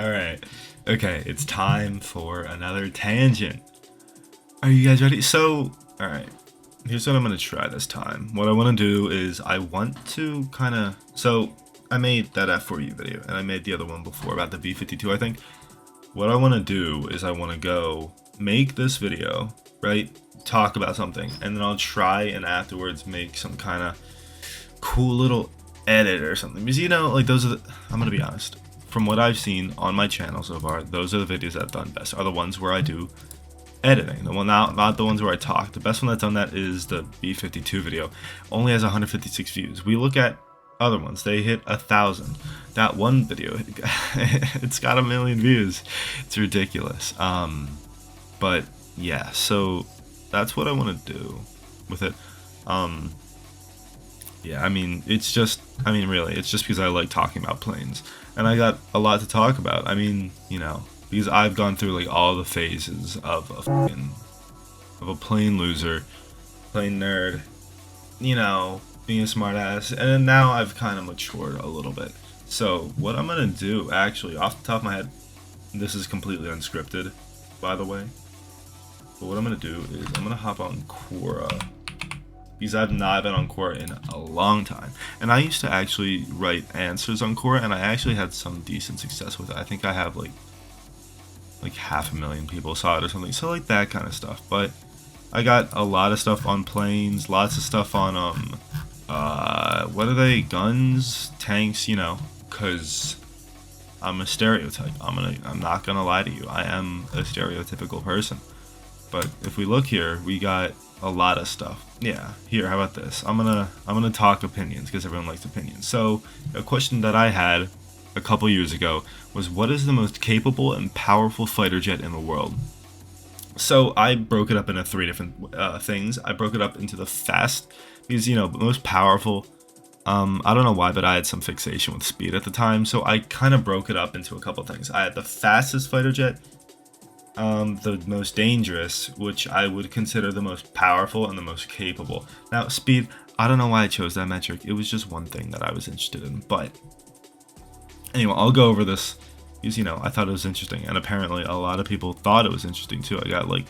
All right. Okay, it's time for another tangent. Are you guys ready? So, all right. Here's what I'm going to try this time. What I want to do is I want to kind of I made that F4U video and I made the other one before about the B-52, I think. What I want to do is I want to go make this video, right? Talk about something, and then I'll try and afterwards make some kind of cool little edit or something. Because like those are I'm gonna be honest. From what I've seen on my channel so far, those are the videos that I've done best. Are the ones where I do editing. The one not the ones where I talk. The best one that's done that is the B-52 video. Only has 156 views. We look at other ones. They hit 1,000. That one video, it's got 1,000,000 views. It's ridiculous. But yeah, so that's what I want to do with it. Yeah, really, it's just because I like talking about planes. And I got a lot to talk about. Because I've gone through like all the phases of a plane loser, plane nerd, being a smartass, and then now I've kind of matured a little bit. So what I'm gonna do, actually, off the top of my head, this is completely unscripted, by the way. But what I'm gonna do is I'm gonna hop on Quora, because I've not been on Quora in a long time. And I used to actually write answers on Quora, and I actually had some decent success with it. I think I have like 500,000 people saw it or something, so like that kind of stuff. But I got a lot of stuff on planes, lots of stuff on what are they, guns, tanks, because I'm a stereotype. I'm not gonna lie to you, I am a stereotypical person. But if we look here, we got a lot of stuff. Yeah, here, how about this? I'm gonna talk opinions, because everyone likes opinions. So a question that I had a couple years ago was, what is the most capable and powerful fighter jet in the world? So I broke it up into three different things. I broke it up into the fast, because most powerful. I don't know why, but I had some fixation with speed at the time, so I kind of broke it up into a couple things. I had the fastest fighter jet, the most dangerous, which I would consider the most powerful, and the most capable. Now, speed, I don't know why I chose that metric. It was just one thing that I was interested in, but anyway, I'll go over this because, I thought it was interesting, and apparently a lot of people thought it was interesting too. I got like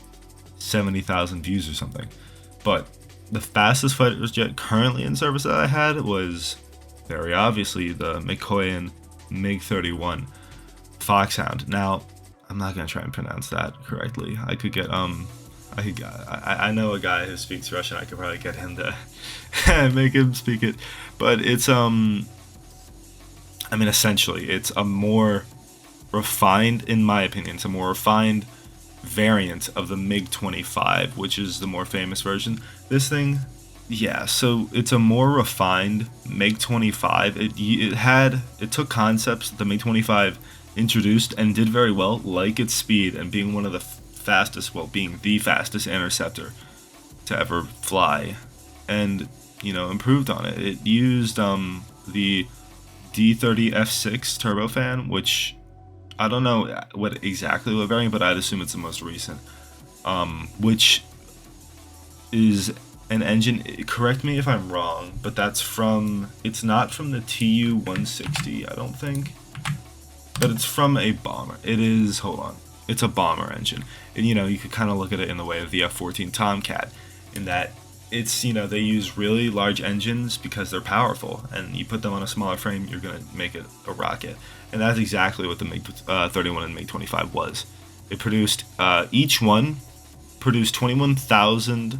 70,000 views or something. But the fastest fighter jet currently in service that I had was very obviously the Mikoyan MiG-31 Foxhound. Now, I'm not gonna try and pronounce that correctly. I could get I know a guy who speaks Russian. I could probably get him to make him speak it, but it's essentially, it's a more refined, in my opinion, it's a more refined variant of the MiG-25, which is the more famous version. This thing, yeah, so it's a more refined MiG-25. It took concepts that the MiG-25 introduced and did very well, like its speed and being one of the fastest, being the fastest interceptor to ever fly, and improved on it. It used the D30 F6 turbofan, which I don't know what variant, but I'd assume it's the most recent, which is an engine, correct me if I'm wrong, but it's not from the TU-160, I don't think, but it's from a bomber. It's a bomber engine, and you could kind of look at it in the way of the F-14 Tomcat, in that it's, they use really large engines because they're powerful, and you put them on a smaller frame, you're going to make it a rocket. And that's exactly what the MiG-31 and MiG-25 was. It produced, each one produced 21,000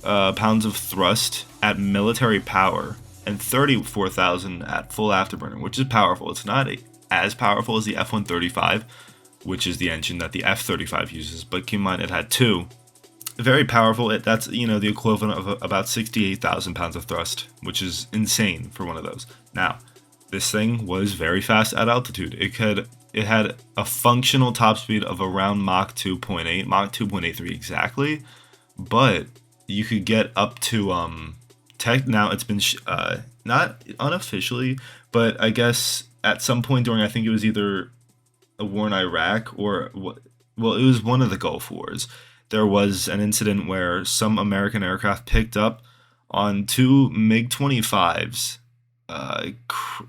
pounds of thrust at military power, and 34,000 at full afterburner, which is powerful. It's not as powerful as the F-135, which is the engine that the F-35 uses, but keep in mind it had two. Very powerful. That's the equivalent of about 68,000 pounds of thrust, which is insane for one of those. Now, this thing was very fast at altitude. It had a functional top speed of around Mach 2.8, Mach 2.83 exactly, but you could get up to now it's been not unofficially, but I guess at some point during, I think it was either a war in Iraq or it was one of the Gulf Wars. There was an incident where some American aircraft picked up on two MiG-25s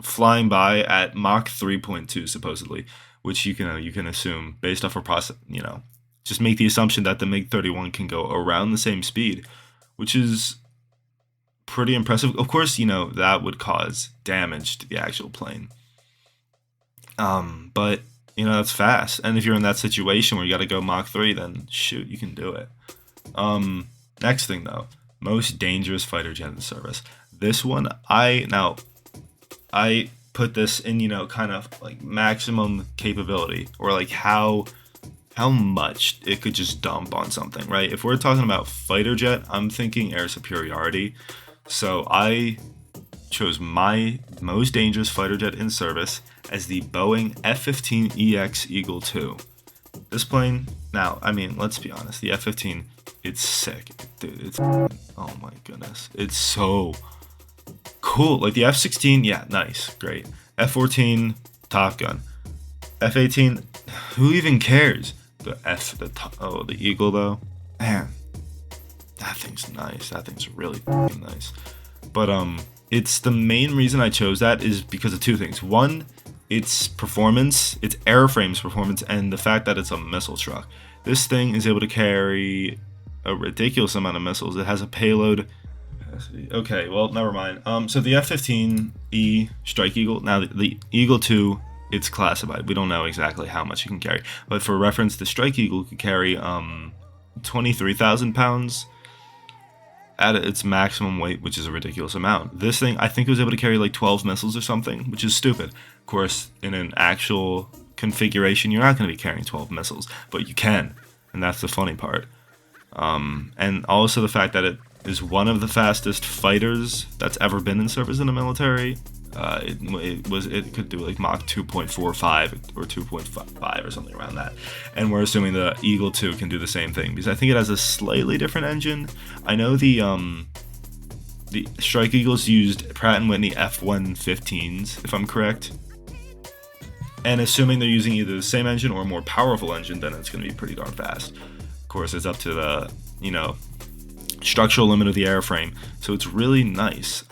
flying by at Mach 3.2 supposedly, which you can assume based off a process, just make the assumption that the MiG-31 can go around the same speed, which is pretty impressive. Of course, that would cause damage to the actual plane. But that's fast, and if you're in that situation where you got to go Mach 3, then shoot, you can do it. Next thing though, most dangerous fighter jet in service. This one, I put this in, kind of like maximum capability, or like how much it could just dump on something, right? If we're talking about fighter jet, I'm thinking air superiority. So I chose my most dangerous fighter jet in service as the Boeing F-15EX Eagle II. This plane, now, I mean, let's be honest, the F-15, it's sick. Dude, it's, oh my goodness. It's so cool. Like the F-16, yeah, nice, great. F-14, Top Gun. F-18, who even cares? The Eagle though, man, that thing's nice. That thing's really nice. But it's the main reason I chose that is because of two things. One, its performance, its airframe's performance, and the fact that it's a missile truck. This thing is able to carry a ridiculous amount of missiles. It has a payload. Okay, well, never mind. So the F-15E Strike Eagle. Now the Eagle II, it's classified. We don't know exactly how much it can carry, but for reference, the Strike Eagle could carry 23,000 pounds at its maximum weight, which is a ridiculous amount. This thing, I think, was able to carry like 12 missiles or something, which is stupid. Of course, in an actual configuration, you're not going to be carrying 12 missiles, but you can, and that's the funny part. And also the fact that it is one of the fastest fighters that's ever been in service in the military. It could do like Mach 2.45 or 2.5 or something around that, and we're assuming the Eagle 2 can do the same thing because I think it has a slightly different engine. I know the Strike Eagles used Pratt & Whitney F-115s, if I'm correct, and assuming they're using either the same engine or a more powerful engine, then it's going to be pretty darn fast. Of course, it's up to the structural limit of the airframe, so it's really nice.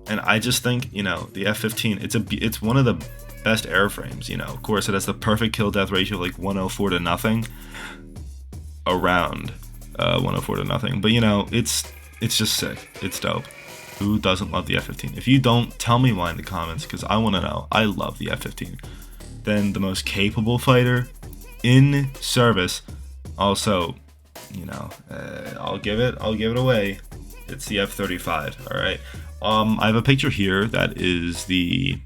And I just think, the F-15, it's one of the best airframes, Of course, it has the perfect kill-death ratio of like 104 to nothing. Around 104 to nothing. But, it's just sick. It's dope. Who doesn't love the F-15? If you don't, tell me why in the comments, because I want to know. I love the F-15. Then the most capable fighter in service. Also, I'll give it away. It's the F-35, all right? I have a picture here that is the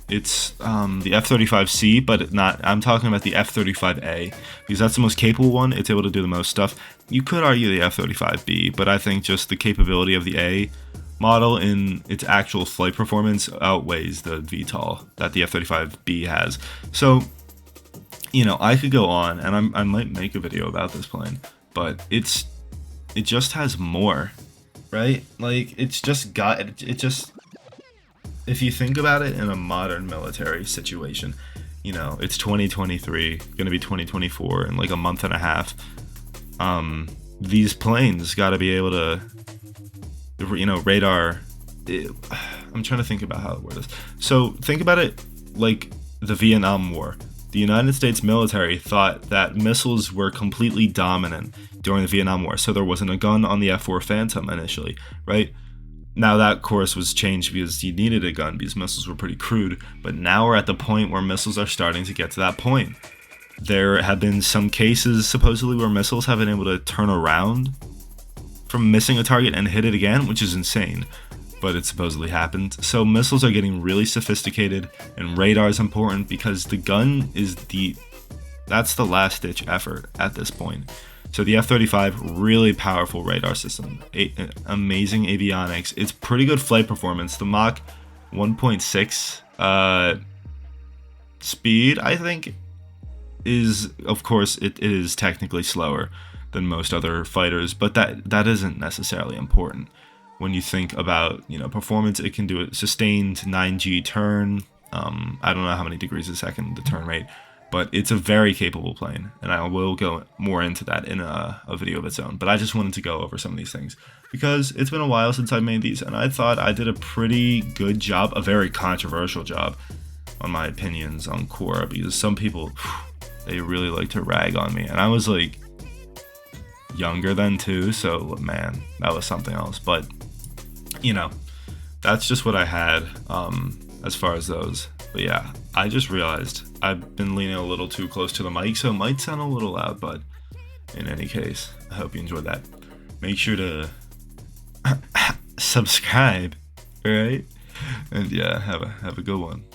F-35C, but I'm talking about the F-35A, because that's the most capable one. It's able to do the most stuff. You could argue the F-35B, but I think just the capability of the A model in its actual flight performance outweighs the VTOL that the F-35B has. So, I could go on, and I might make a video about this plane, but it just has more. Right? Like, if you think about it in a modern military situation, it's 2023, gonna be 2024 in like a month and a half. These planes gotta be able to, radar. I'm trying to think about how to word this. So, think about it like the Vietnam War. The United States military thought that missiles were completely dominant during the Vietnam War, so there wasn't a gun on the F-4 Phantom initially, right? Now that course was changed because you needed a gun because missiles were pretty crude, but now we're at the point where missiles are starting to get to that point. There have been some cases, supposedly, where missiles have been able to turn around from missing a target and hit it again, which is insane, but it supposedly happened. So missiles are getting really sophisticated, and radar is important because the gun is that's the last ditch effort at this point. So the F-35, really powerful radar system, amazing avionics, it's pretty good flight performance. The Mach 1.6 speed, I think, is, of course, it is technically slower than most other fighters, but that isn't necessarily important. When you think about, performance, it can do a sustained 9G turn. I don't know how many degrees a second the turn rate, but it's a very capable plane, and I will go more into that in a video of its own. But I just wanted to go over some of these things because it's been a while since I made these, and I thought I did a pretty good job, a very controversial job, on my opinions on Quora, because some people, they really like to rag on me, and I was like younger then too, so man, that was something else. But you know, that's just what I had as far as those. But yeah, I just realized I've been leaning a little too close to the mic, so it might sound a little loud, but in any case, I hope you enjoyed that. Make sure to subscribe, alright? And yeah, have a good one.